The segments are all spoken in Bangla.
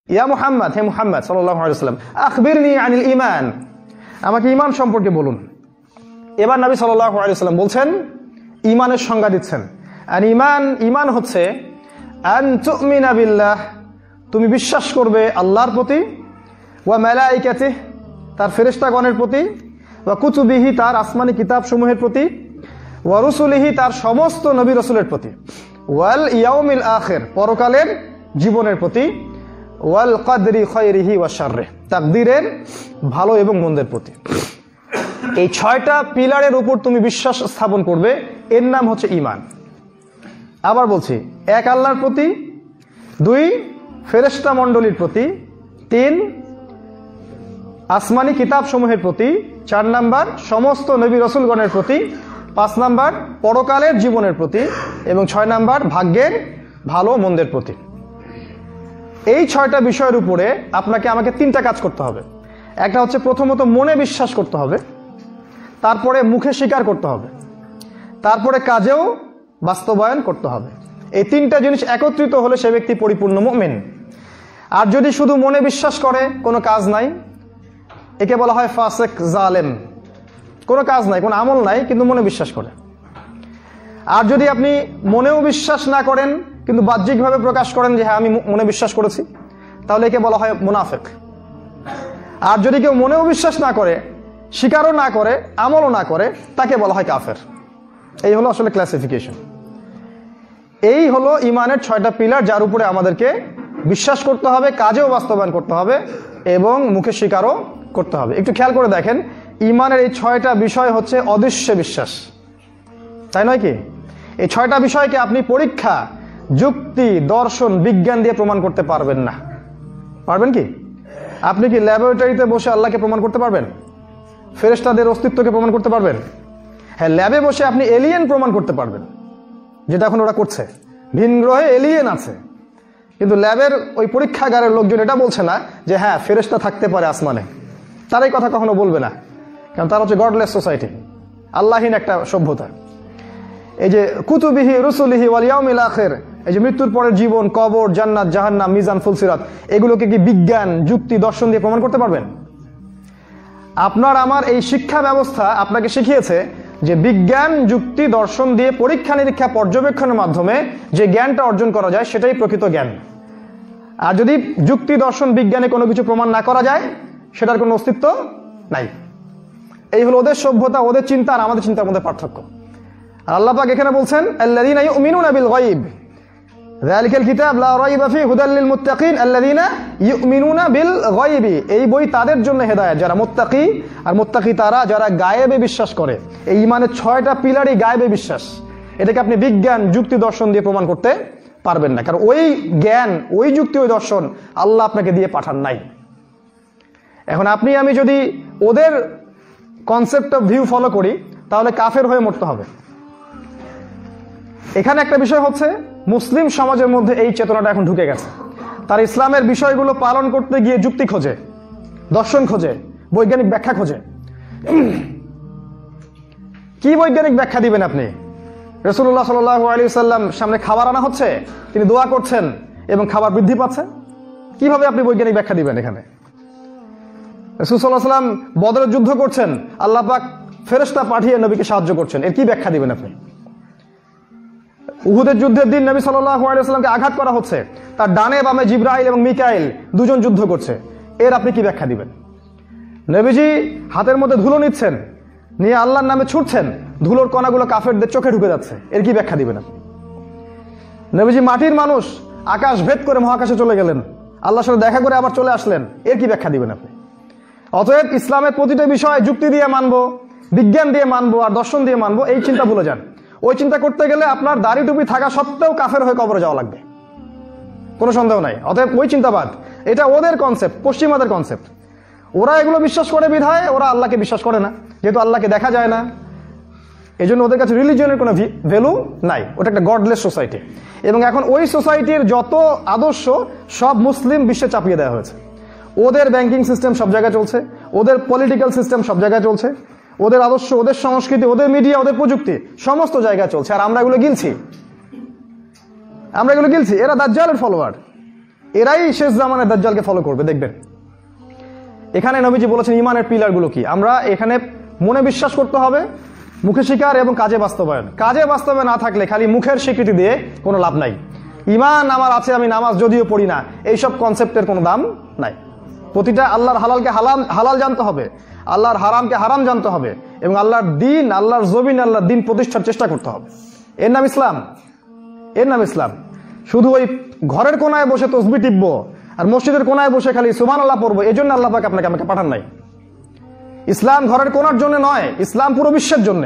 ইয়া মুহাম্মদ, হে মুহাম্মদ সাল্লাল্লাহু আলাইহি ওয়াসাল্লাম, আখবিরনি আনিল ঈমান, আমাকে ঈমান সম্পর্কে বলুন। এবার নবী সাল্লাল্লাহু আলাইহি ওয়াসাল্লাম বলছেন, ঈমানের সংজ্ঞা দিচ্ছেন। আর ঈমান হচ্ছে আন তুমিনা বিল্লাহ, তুমি বিশ্বাস করবে আল্লাহর প্রতি, ওয়া মালাইকাতিহি, তার ফেরেশতাগণের প্রতি, ওয়া কুতুবিহি, তার আসমানি কিতাবসমূহের প্রতি, ওয়া রুসুলিহি, তার সমস্ত নবী রাসূলের প্রতি, ওয়াল ইয়াউমিল আখির, পরকালের জীবনের প্রতি, ওয়াল কদরি খায়রিহি ওয়া শাররিহি, তাকদীরের ভালো এবং মন্দের প্রতি। এই 6টা পিলারের উপর তুমি বিশ্বাস স্থাপন করবে, এর নাম হচ্ছে ঈমান। আবার বলছি, 1 আল্লাহর প্রতি, 2 ফেরেশতা মণ্ডলীর প্রতি, 3 আসমানি কিতাবসমূহের প্রতি, 4 নাম্বার সমস্ত নবী রাসূলগণের প্রতি, 5 নাম্বার পরকালের জীবনের প্রতি এবং 6 নাম্বার ভাগ্যের ভালো মন্দের প্রতি। এই 6টা বিষয়ের উপরে আপনাকে আমাকে 3টা কাজ করতে হবে। একটা হচ্ছে প্রথমত মনে বিশ্বাস করতে হবে, তারপরে মুখে স্বীকার করতে হবে, তারপরে কাজেও বাস্তবায়ন করতে হবে। এই 3টা জিনিস একত্রিত হলে সে ব্যক্তি পরিপূর্ণ মুমিন। আর যদি শুধু মনে বিশ্বাস করে, কোনো কাজ নাই, একে বলা হয় ফাসিক, জালেম। কোনো কাজ নাই, কোনো আমল নাই, কিন্তু মনে বিশ্বাস করে। আর যদি আপনি মনেও বিশ্বাস না করেন কিন্তু বাহ্যিকভাবে প্রকাশ করেন যে হ্যাঁ আমি মনে বিশ্বাস করেছি, তাহলে একে বলা হয় মুনাফিক। আর যদি কেউ মনেও বিশ্বাস না করে, স্বীকারও না করে, আমলও না করে, তাকে বলা হয় কাফের। এই হলো আসলে ক্লাসিফিকেশন। এই হলো ঈমানের 6টা পিলার, যার উপরে আমাদেরকে বিশ্বাস করতে হবে, কাজেও বাস্তবায়ন করতে হবে এবং মুখে স্বীকারও করতে হবে। একটু খেয়াল করে দেখেন, ঈমানের এই 6টা বিষয় হচ্ছে অদৃশ্য বিশ্বাস, তাই নয় কি? এই 6টা বিষয়কে আপনি পরীক্ষা, যুক্তি, দর্শন, বিজ্ঞান দিয়ে প্রমাণ করতে পারবেন না। পারবেন কি? আপনি কি ল্যাবরেটরিতে বসে আল্লাহকে প্রমাণ করতে পারবেন? ফেরেশতাদের অস্তিত্বকে প্রমাণ করতে পারবেন? হ্যাঁ, ল্যাবে বসে আপনি এলিয়েন প্রমাণ করতে পারবেন, যেটা এখন ওরা করছে। ভিন গ্রহে এলিয়েন আছে, কিন্তু ল্যাবের ওই পরীক্ষাগারের লোকজন এটা বলছে না যে হ্যাঁ ফেরেশতা থাকতে পারে আসমানে। তারা এই কথা কখনো বলবে না, কারণ তারা হচ্ছে গডলেস সোসাইটি, আল্লাহহীন একটা সভ্যতা। এই যে কুতুবিহি, রুসুলিহি ওয়াল ইয়াউমিল আখির, এই যে মৃত্যুর পরের জীবন, কবর, জান্নাত, জাহান্নাম, মিজান, ফুলসিরাত, এগুলোকে কি বিজ্ঞান, যুক্তি, দর্শন দিয়ে প্রমাণ করতে পারবেন? আপনার আমার এই শিক্ষা ব্যবস্থা আপনাকে শিখিয়েছে যে বিজ্ঞান, যুক্তি, দর্শন দিয়ে পরীক্ষা নিরীক্ষা, পর্যবেক্ষণের মাধ্যমে যে জ্ঞানটা অর্জন করা যায় সেটাই প্রকৃত জ্ঞান। আর যদি যুক্তি, দর্শন, বিজ্ঞানে কোনো কিছু প্রমাণ না করা যায়, সেটার কোনো অস্তিত্ব নাই। এই হলো ওদের সভ্যতা, ওদের চিন্তা আর আমাদের চিন্তার মধ্যে পার্থক্য। আর আল্লাহ পাক এখানে বলছেন, আল্লাযীনা ইউমিনুনা বিল গায়ব, যালিকাল কিতাব লা রাইবা ফীহি হুদাল লিল মুত্তাকিন আল্লাযীনা ইউমিনুনা বিল গায়ব। এই বই তাদের জন্য হেদায়েত যারা মুত্তাকি, আর মুত্তাকি তারা যারা গায়েবে বিশ্বাস করে। এই ঈমানের 6টা পিলারই গায়েবে বিশ্বাস। এটাকে আপনি বিজ্ঞান, যুক্তি, দর্শন দিয়ে প্রমাণ করতে পারবেন না, কারণ ওই জ্ঞান, ওই যুক্তি, ওই দর্শন আল্লাহ আপনাকে দিয়ে পাঠান নাই। এখন আপনি আমি যদি ওদের কনসেপ্ট অফ ভিউ ফলো করি, তাহলে কাফের হয়ে মরতে হবে। এখানে একটা বিষয় হচ্ছে, মুসলিম সমাজের মধ্যে এই চেতনাটা এখন ঢুকে গেছে। তার ইসলামের বিষয়গুলো পালন করতে গিয়ে যুক্তি খোঁজে, দর্শন খোঁজে, বৈজ্ঞানিক ব্যাখ্যা খোঁজে। কি বৈজ্ঞানিক ব্যাখ্যা দিবেন আপনি? রাসূলুল্লাহ সাল্লাল্লাহু আলাইহি ওয়াসাল্লাম সামনে খাবার আনা হচ্ছে, তিনি দোয়া করছেন এবং খাবার বৃদ্ধি পাচ্ছে। কিভাবে আপনি বৈজ্ঞানিক ব্যাখ্যা দিবেন এখানে? রাসূল সাল্লাল্লাহু আলাইহি ওয়াসাল্লাম বদরের যুদ্ধ করছেন, আল্লাহ পাক ফেরেশতা পাঠিয়ে নবীকে সাহায্য করছেন, এর কি ব্যাখ্যা দিবেন আপনি? উহুদের যুদ্ধের দিন নবী সাল্লাল্লাহু আলাইহি ওয়াসাল্লামকে আঘাত করা হচ্ছে, তার ডানে বামে জিবরাইল এবং মিকাইল দুজন যুদ্ধ করছে, এর আপনি কি ব্যাখ্যা দিবেন? নবীজি হাতের মধ্যে ধুলো নিচ্ছেন, নিয়ে আল্লাহর নামে ছুটছেন, ধুলোর কণাগুলো কাফেরদের চোখে ঢুকে যাচ্ছে, এর কি ব্যাখ্যা দিবেন আপনি? নবীজি মাটির মানুষ, আকাশ ভেদ করে মহাকাশে চলে গেলেন, আল্লাহর সাথে দেখা করে আবার চলে আসলেন, এর কি ব্যাখ্যা দিবেন আপনি? অতএব ইসলামের প্রতিটা বিষয় যুক্তি দিয়ে মানবো, বিজ্ঞান দিয়ে মানবো আর দর্শন দিয়ে মানবো, এই চিন্তা ভুলে যান। ওই চিন্তা করতে গেলে আপনার দাড়ি টুপি থাকা সত্ত্বেও কাফের হয়ে কবরে যাওয়া লাগবে, কোনো সন্দেহ নাই। অতএব ওই চিন্তাবাদ, এটা ওদের কনসেপ্ট, পশ্চিমাদের কনসেপ্ট। ওরা এগুলো বিশ্বাস করে বিধায় ওরা আল্লাহকে বিশ্বাস করে না, যেহেতু আল্লাহকে দেখা যায় না, এই জন্য ওদের কাছে রিলিজিয়নের কোনো ভ্যালু নাই। ওটা একটা গডলেস সোসাইটি। এবং এখন ওই সোসাইটির যত আদর্শ সব মুসলিম বিশ্বে চাপিয়ে দেওয়া হয়েছে। ওদের ব্যাংকিং সিস্টেম সব জায়গায় চলছে, ওদের পলিটিক্যাল সিস্টেম সব জায়গায় চলছে, ওদের আদর্শ, ওদের সংস্কৃতি, ওদের মিডিয়া, ওদের প্রযুক্তি সমস্ত জায়গায় চলছে। আর আমরা এগুলো গিলছি, এরা দাজ্জালের ফলোয়ার। এরাই শেষ জামানায় দাজ্জালকে ফলো করবে, দেখবেন। এখানে নবীজি বলেছেন ইমানের পিলারগুলো কি। আমরা এখানে মনে বিশ্বাস করতে হবে, মুখে স্বীকার এবং কাজে বাস্তবায়ন। কাজে বাস্তবায়ন না থাকলে খালি মুখের স্বীকৃতি দিয়ে কোনো লাভ নাই। ইমান আমার আছে, আমি নামাজ যদিও পড়ি না, এইসব কনসেপ্টের কোনো দাম নাই। প্রতিটা আল্লাহর হালালকে হালাল জানতে হবে, আল্লাহর হারামকে হারাম জানতে হবে, এবং আল্লাহর দিন, আল্লাহর জমিন, আল্লাহর দিন প্রতিষ্ঠার চেষ্টা করতে হবে। এর নাম ইসলাম, এর নাম ইসলাম। শুধু ওই ঘরের কোনায় বসে তসবিহ টিপবো আর মসজিদের কোনায় বসে খালি সুবহানাল্লাহ পড়বো, এই জন্য আল্লাহ পাক আপনাকে আমাকে পাঠান নাই। ইসলাম ঘরের কোনার জন্য নয়, ইসলাম পুরো বিশ্বের জন্য।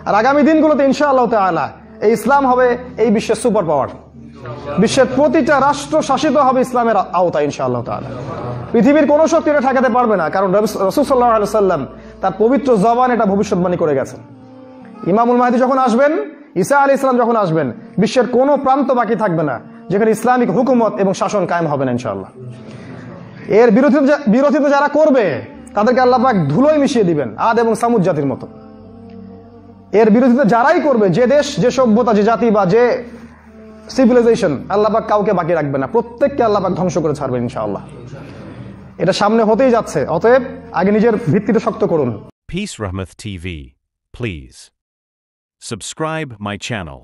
আর আগামী দিনগুলোতে ইনশাআল্লাহ তাআলা এই ইসলাম হবে এই বিশ্বের সুপার পাওয়ার। বিশ্বের প্রতিটা রাষ্ট্র শাসিত হবে ইসলামের আওতায় ইনশাআল্লাহ তাআলা। পৃথিবীর কোনো শক্তি এটা ঠেকাতে পারবে না, কারণ রাসূল সাল্লাল্লাহু আলাইহি ওয়াসাল্লাম তার পবিত্র জবান এটা ভবিষ্যৎবাণী করে গেছেন। ইমামুল মাহদী যখন আসবেন, ঈসা আলাইহিস সালাম যখন আসবেন, বিশ্বের কোনো প্রান্ত বাকি থাকবে না যেখানে ইসলামিক হুকুমত এবং শাসন কায়েম হবে না ইনশাআল্লাহ। এর বিরোধিতা যারা করবে তাদেরকে আল্লাহ পাক ধুলোয় মিশিয়ে দিবেন, আদ এবং সামুদ জাতির মতো। এর বিরোধিতা যারাই করবে, যে দেশ, যে সভ্যতা, যে জাতি বা যে সিভিলাইজেশন, আল্লাহ পাক কাউকে বাকি রাখবে না, প্রত্যেককে আল্লাহ পাক ধ্বংস করে ছাড়বেন ইনশাআল্লাহ। এটা সামনে হতেই যাচ্ছে, অতএব আগে নিজের ভিত্তিটা শক্ত করুন। Peace Rahmath TV. Please subscribe my channel.